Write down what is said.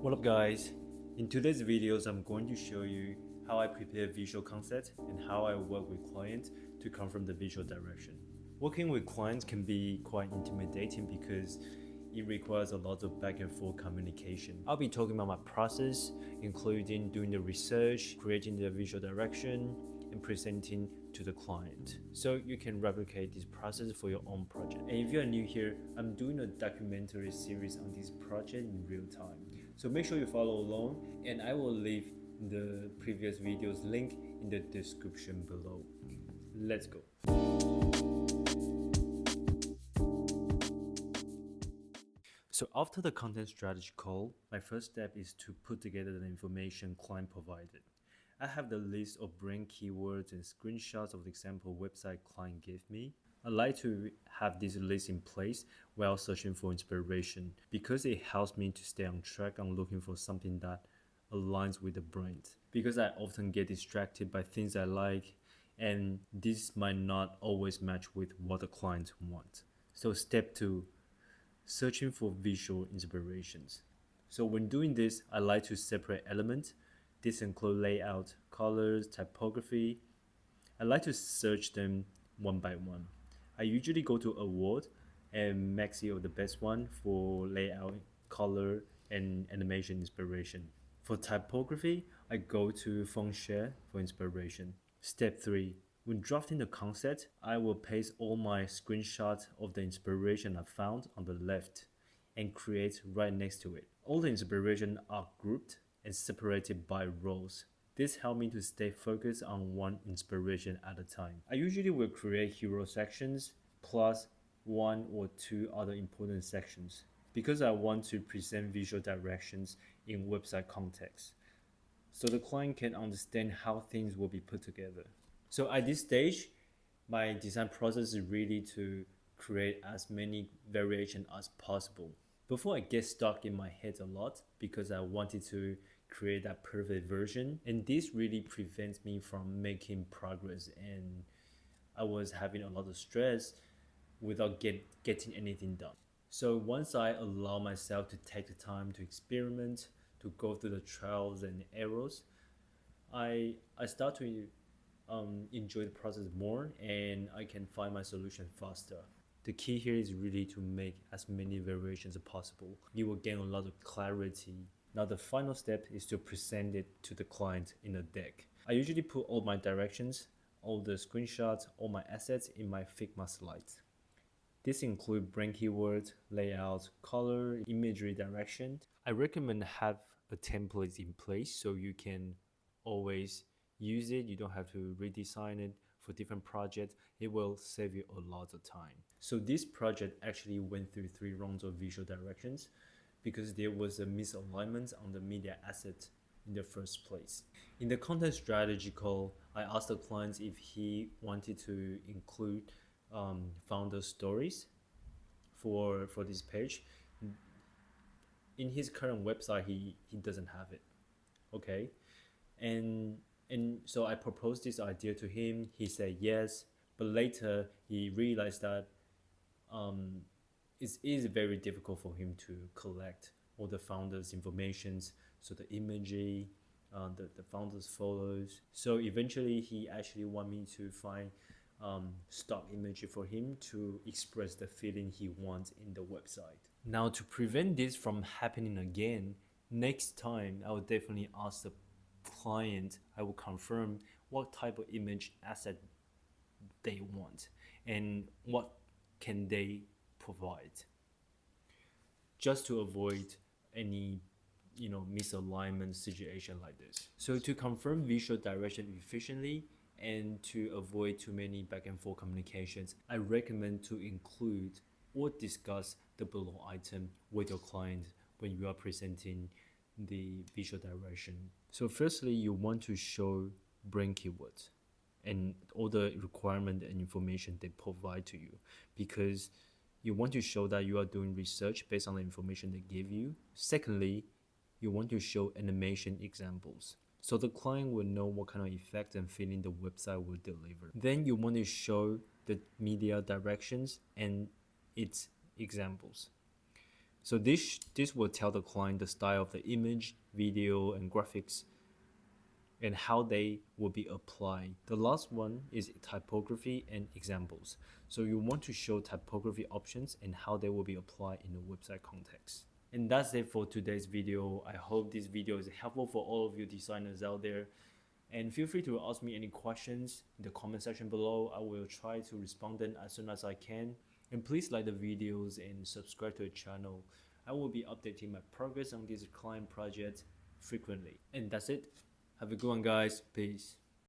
What up guys? In today's videos I'm going to show you how I prepare visual concepts and how I work with clients to confirm the visual direction. Working with clients can be quite intimidating because it requires a lot of back and forth communication. I'll be talking about my process, including doing the research, creating the visual direction, and presenting to the client. So you can replicate this process for your own project. And if you're new here, I'm doing a documentary series on this project in real time. So make sure you follow along, and I will leave the previous videos link in the description below. Let's go. So after the content strategy call, my first step is to put together the information client provided. I have the list of brand keywords and screenshots of the example website client gave me. I like to have this list in place while searching for inspiration because it helps me to stay on track on looking for something that aligns with the brand. Because I often get distracted by things I like, and this might not always match with what the client wants. So step 2, searching for visual inspirations. So when doing this, I like to separate elements. This includes layout, colors, typography. I like to search them one by one. I usually go to award and Maxi of the best one for layout, color, and animation inspiration. For typography, I go to Fontshare for inspiration. Step 3. When drafting the concept, I will paste all my screenshots of the inspiration I found on the left and create right next to it. All the inspiration are grouped and separated by rows. This helps me to stay focused on one inspiration at a time. I usually will create hero sections plus one or two other important sections because I want to present visual directions in website context so the client can understand how things will be put together. So at this stage, my design process is really to create as many variations as possible. Before I get stuck in my head a lot because I wanted to create that perfect version, and this really prevents me from making progress, and I was having a lot of stress without getting anything done. So once I allow myself to take the time to experiment, to go through the trials and errors, I start to enjoy the process more, and I can find my solution faster. The key here is really to make as many variations as possible. You will gain a lot of clarity. Now the final step is to present it to the client in a deck. I usually put all my directions, all the screenshots, all my assets in my Figma slides. This includes brand keywords, layout, color, imagery direction. I recommend have a template in place so you can always use it. You don't have to redesign it for different projects. It will save you a lot of time. So this project actually went through 3 rounds of visual directions because there was a misalignment on the media asset in the first place. In the content strategy call, I asked the clients if he wanted to include founder stories for this page. In his current website, he doesn't have it. Okay, and so I proposed this idea to him. He said yes, but later he realized that it is very difficult for him to collect all the founders' informations, so the imagery, the founders' photos. So eventually, he actually want me to find stock imagery for him to express the feeling he wants in the website. Now, to prevent this from happening again, next time I will definitely ask the client, I will confirm what type of image asset they want and what can they provide, just to avoid any misalignment situation like this. So to confirm visual direction efficiently and to avoid too many back and forth communications, I recommend to include or discuss the below item with your client when you are presenting the visual direction. So firstly, you want to show brand keywords and all the requirement and information they provide to you, because you want to show that you are doing research based on the information they give you. Secondly, you want to show animation examples so the client will know what kind of effect and feeling the website will deliver. Then you want to show the media directions and its examples. So this will tell the client the style of the image, video, and graphics and how they will be applied. The last one is typography and examples. So you want to show typography options and how they will be applied in the website context. And that's it for today's video. I hope this video is helpful for all of you designers out there. And feel free to ask me any questions in the comment section below. I will try to respond them as soon as I can. And please like the videos and subscribe to the channel. I will be updating my progress on this client project frequently. And that's it. Have a good one, guys. Peace.